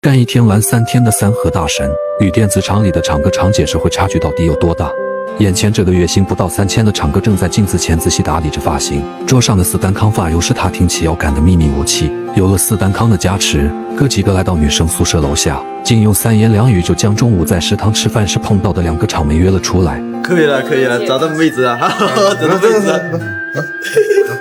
干一天玩3天的三和大神，与电子厂里的厂哥厂姐社会差距到底有多大？眼前这个月薪不到3000的厂哥正在镜子前仔细打理着发型，桌上的4单康发油是他挺起腰杆的秘密武器。有了4单康的加持，哥几个来到女生宿舍楼下，仅用3言2语就将中午在食堂吃饭时碰到的2个厂妹约了出来。可以了，找到妹子啊，找到妹子啊。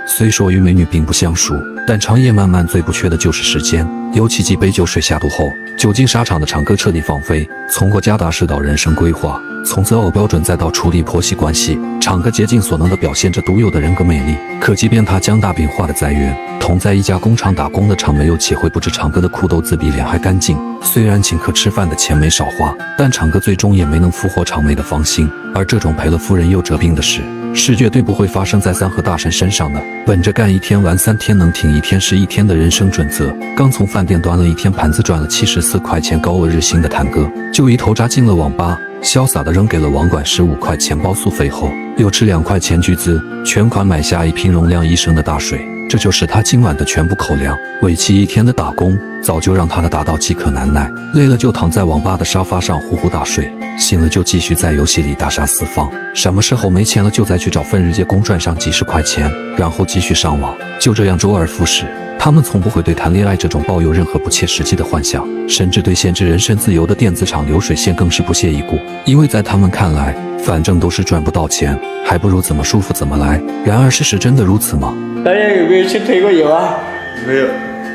虽说与美女并不相熟，但长夜漫漫最不缺的就是时间。尤其几杯酒水下肚后，久经沙场的厂哥彻底放飞，从过家大事到人生规划，从择偶标准再到处理婆媳关系，厂哥竭尽所能地表现着独有的人格魅力。可即便他将大饼画得再圆，同在一家工厂打工的厂妹又岂会不知厂哥的裤兜子比脸还干净？虽然请客吃饭的钱没少花，但厂哥最终也没能俘获厂妹的芳心。而这种赔了夫人又折兵的事，是绝对不会发生在三和大神身上的。本着干一天玩3天能挺1天是1天的人生准则，刚从饭店端了1天盘子赚了74块钱高额日薪的谭哥，就一头扎进了网吧，潇洒地扔给了网管15块钱包宿费后，又吃2块钱巨资，全款买下1瓶容量1升的大水。这就是他今晚的全部口粮。为期1天的打工，早就让他的打到饥渴难耐，累了就躺在网吧的沙发上呼呼大睡，醒了就继续在游戏里大杀四方。什么时候没钱了，就再去找份日结工赚上几十块钱，然后继续上网。就这样周而复始。他们从不会对谈恋爱这种抱有任何不切实际的幻想，甚至对限制人身自由的电子厂流水线更是不屑一顾，因为在他们看来，反正都是赚不到钱，还不如怎么舒服怎么来。然而事实真的如此吗？大家有没有去推过油啊？没有。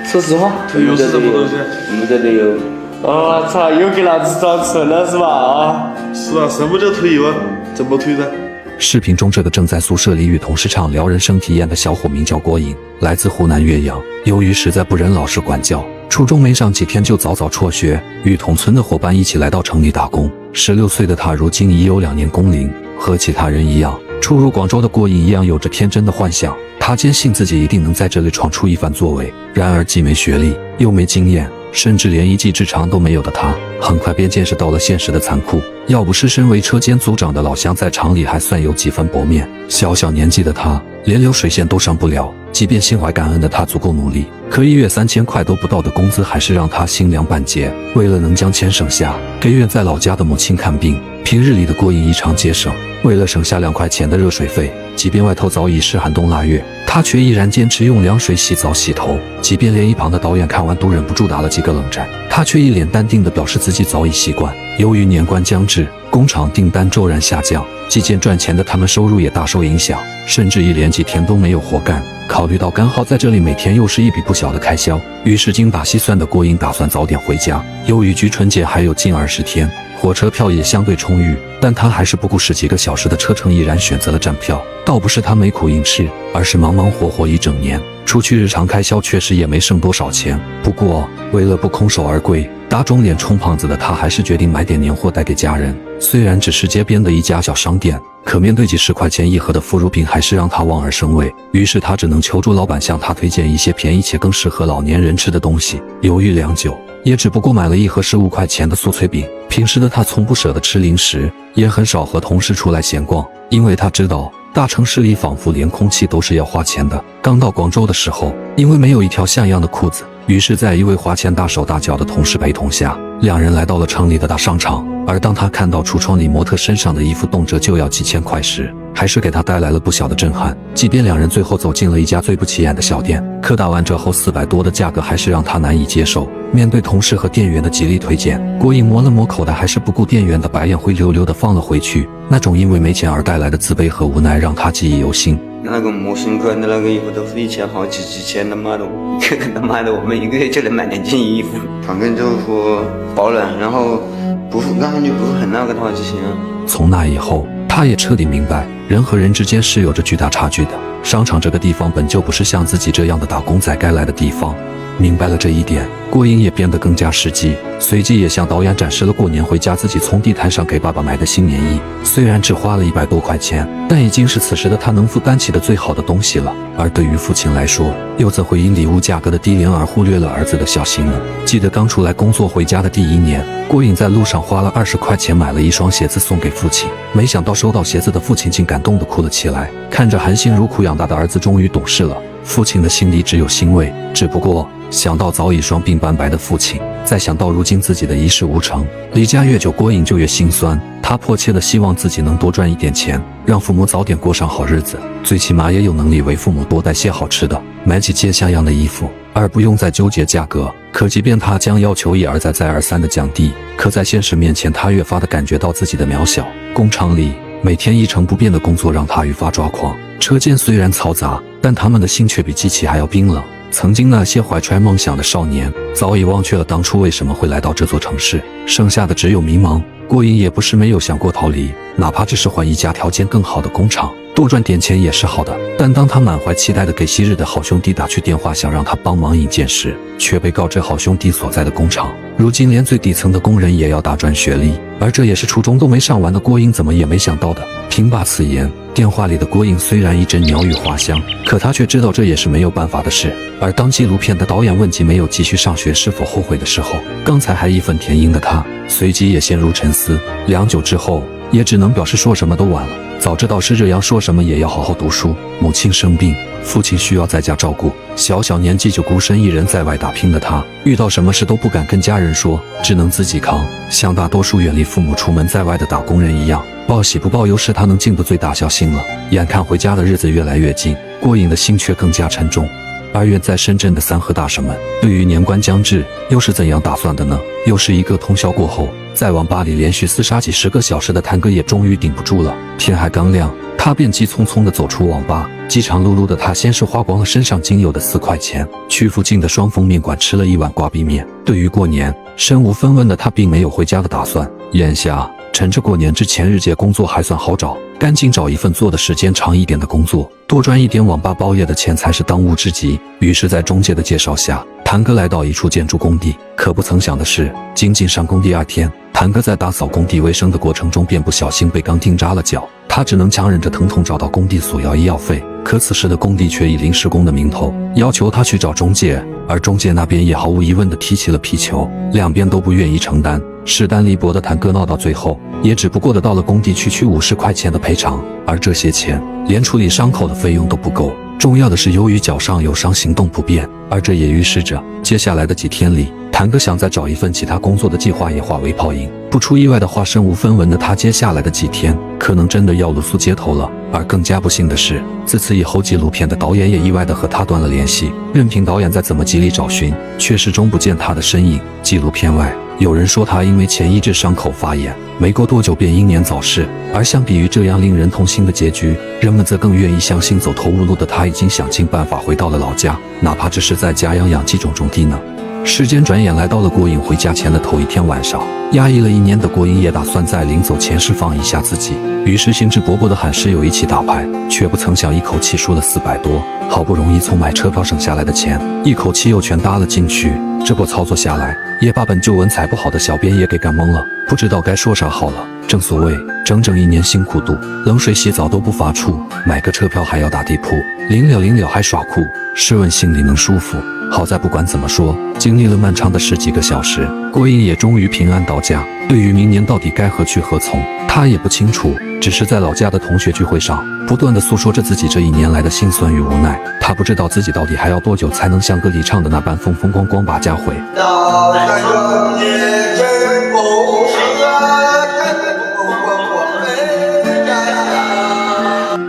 说实话，推油是什么东西？没得推油。我操，又给老子装纯了是吧？啊！是啊，什么叫推油啊？怎么推的？视频中这个正在宿舍里与同事畅聊人生体验的小伙名叫郭颖，来自湖南岳阳。由于实在不忍老师管教，初中没上几天就早早辍学，与同村的伙伴一起来到城里打工。16岁的他如今已有2年工龄，和其他人一样，初入广州的郭颖一样有着天真的幻想。他坚信自己一定能在这里闯出一番作为。然而既没学历又没经验，甚至连一技之长都没有的他，很快便见识到了现实的残酷。要不是身为车间组长的老乡在厂里还算有几分薄面，小年纪的他连流水线都上不了。即便心怀感恩的他足够努力，可1月3000块都不到的工资还是让他心凉半截。为了能将钱省下，给远在老家的母亲看病，平日里的郭颖异常节省。为了省下2块钱的热水费，即便外头早已是寒冬腊月，他却依然坚持用凉水洗澡洗头。即便连一旁的导演看完都忍不住打了几个冷战，他却一脸淡定地表示自己早已习惯。由于年关将至，工厂订单骤然下降，即便赚钱的他们收入也大受影响，甚至一连几天都没有活干。考虑到干耗在这里每天又是一笔不小的开销，于是精打细算的郭颖打算早点回家。由于距春节还有近20天，火车票也相对充裕，但他还是不顾10几个小时的车程，毅然选择了站票。倒不是他没苦硬吃，而是忙忙活活一整年，除去日常开销，确实也没剩多少钱。不过为了不空手而归，打肿脸充胖子的他还是决定买点年货带给家人。虽然只是街边的一家小商店，可面对几10块钱一盒的腐乳品，还是让他望而生畏。于是他只能求助老板向他推荐一些便宜且更适合老年人吃的东西。犹豫良久，也只不过买了一盒15块钱的酥脆饼。平时的他从不舍得吃零食，也很少和同事出来闲逛，因为他知道大城市里仿佛连空气都是要花钱的。刚到广州的时候，因为没有一条像样的裤子，于是在一位花钱大手大脚的同事陪同下，2人来到了城里的大商场。而当他看到橱窗里模特身上的衣服动辄就要几千块时，还是给他带来了不小的震撼。即便2人最后走进了一家最不起眼的小店，可打完折后400多的价格还是让他难以接受。面对同事和店员的极力推荐，郭颖摸了摸口袋，还是不顾店员的白眼灰溜溜地放了回去。那种因为没钱而带来的自卑和无奈让他记忆犹新。那个模型款的那个衣服都是以前好几千的妈的，这个他妈的我们1个月就能买2件衣服。旁边就说保暖，然后看上去不是很那个的话就行了。从那以后，他也彻底明白，人和人之间是有着巨大差距的。商场这个地方本就不是像自己这样的打工仔该来的地方。明白了这一点，郭颖也变得更加实际，随即也向导演展示了过年回家自己从地摊上给爸爸买的新棉衣。虽然只花了100多块钱，但已经是此时的他能负担起的最好的东西了。而对于父亲来说，又怎会因礼物价格的低廉而忽略了儿子的孝心呢？记得刚出来工作回家的第1年，郭颖在路上花了20块钱买了一双鞋子送给父亲，没想到收到鞋子的父亲竟感动地哭了起来。看着含辛茹苦养大的儿子终于懂事了，父亲的心里只有欣慰，只不过想到早已双鬓斑白的父亲，再想到如今自己的一事无成，离家越久，郭颖就越心酸。他迫切地希望自己能多赚一点钱，让父母早点过上好日子，最起码也有能力为父母多带些好吃的，买几件像样的衣服，而不用再纠结价格。可即便他将要求一而再再而三地降低，可在现实面前，他越发地感觉到自己的渺小。工厂里每天一成不变的工作让他愈发抓狂，车间虽然嘈杂，但他们的心却比机器还要冰冷。曾经那些怀揣梦想的少年，早已忘却了当初为什么会来到这座城市，剩下的只有迷茫。郭颖也不是没有想过逃离，哪怕只是换一家条件更好的工厂，多赚点钱也是好的。但当他满怀期待地给昔日的好兄弟打去电话，想让他帮忙引荐时，却被告知好兄弟所在的工厂如今连最底层的工人也要大专学历，而这也是初中都没上完的郭颖怎么也没想到的。听罢此言，电话里的郭颖虽然一阵鸟语花香，可他却知道这也是没有办法的事。而当纪录片的导演问及没有继续上学是否后悔的时候，刚才还义愤填膺的他随即也陷入沉思，良久之后也只能表示说什么都晚了，早知道是这样，说什么也要好好读书。母亲生病，父亲需要在家照顾，小年纪就孤身一人在外打拼的他，遇到什么事都不敢跟家人说，只能自己扛，像大多数远离父母出门在外的打工人一样，报喜不报忧是他能尽的最大孝心了。眼看回家的日子越来越近，郭颖的心却更加沉重。而远在深圳的三和大神们，对于年关将至，又是怎样打算的呢？又是一个通宵过后，在网吧里连续厮杀几十个小时的谭哥也终于顶不住了。天还刚亮，他便急匆匆地走出网吧。饥肠辘辘的他，先是花光了身上仅有的4块钱，去附近的双峰面馆吃了一碗挂壁面。对于过年，身无分文的他并没有回家的打算。眼下趁着过年之前日结工作还算好找，赶紧找一份做的时间长一点的工作，多赚一点网吧包夜的钱才是当务之急。于是在中介的介绍下，谭哥来到一处建筑工地。可不曾想的是，仅仅上工第2天，谭哥在打扫工地卫生的过程中便不小心被钢钉扎了脚，他只能强忍着疼痛找到工地索要医药费。可此时的工地却以临时工的名头要求他去找中介，而中介那边也毫无疑问地提起了皮球，两边都不愿意承担。势单力薄的谭哥闹到最后，也只不过得到了工地区50块钱的赔偿，而这些钱连处理伤口的费用都不够。重要的是，由于脚上有伤，行动不便，而这也预示着接下来的几天里，谭哥想再找一份其他工作的计划也化为泡影。不出意外的话，身无分文的他接下来的几天可能真的要露宿街头了。而更加不幸的是，自此以后，纪录片的导演也意外地和他断了联系，任凭导演再怎么极力找寻，却始终不见他的身影。纪录片外，有人说他因为前一阵伤口发炎，没过多久便英年早逝。而相比于这样令人痛心的结局，人们则更愿意相信走投无路的他已经想尽办法回到了老家，哪怕只是在家养几种地呢。时间转眼来到了郭颖回家前的头一天晚上，压抑了1年的郭颖也打算在临走前释放一下自己，于是兴致勃勃地喊室友一起打牌，却不曾想一口气输了400多，好不容易从买车票省下来的钱，一口气又全搭了进去。这波操作下来，也把本就文采不好的小编也给干懵了，不知道该说啥好了。正所谓整整1年辛苦度，冷水洗澡都不发怵，买个车票还要打地铺，临了还耍酷，试问心里能舒服？好在不管怎么说，经历了漫长的10几个小时，郭颖也终于平安到家。对于明年到底该何去何从，他也不清楚，只是在老家的同学聚会上，不断地诉说着自己这1年来的辛酸与无奈。他不知道自己到底还要多久才能像歌里唱的那般风风光光把家回。到山人间真不是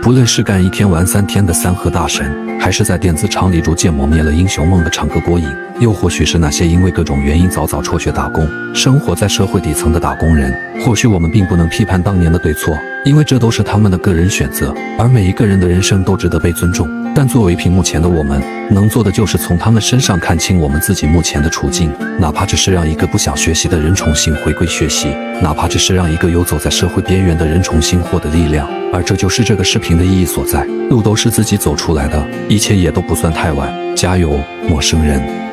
不论是干1天玩3天的三和大神，还是在电子厂里逐渐磨灭了英雄梦的唱歌郭颖，又或许是那些因为各种原因早早辍学打工，生活在社会底层的打工人，或许我们并不能批判当年的对错，因为这都是他们的个人选择，而每一个人的人生都值得被尊重。但作为屏幕前的我们，能做的就是从他们身上看清我们自己目前的处境，哪怕只是让一个不想学习的人重新回归学习，哪怕只是让一个游走在社会边缘的人重新获得力量。而这就是这个视频的意义所在，路都是自己走出来的，一切也都不算太晚，加油，陌生人。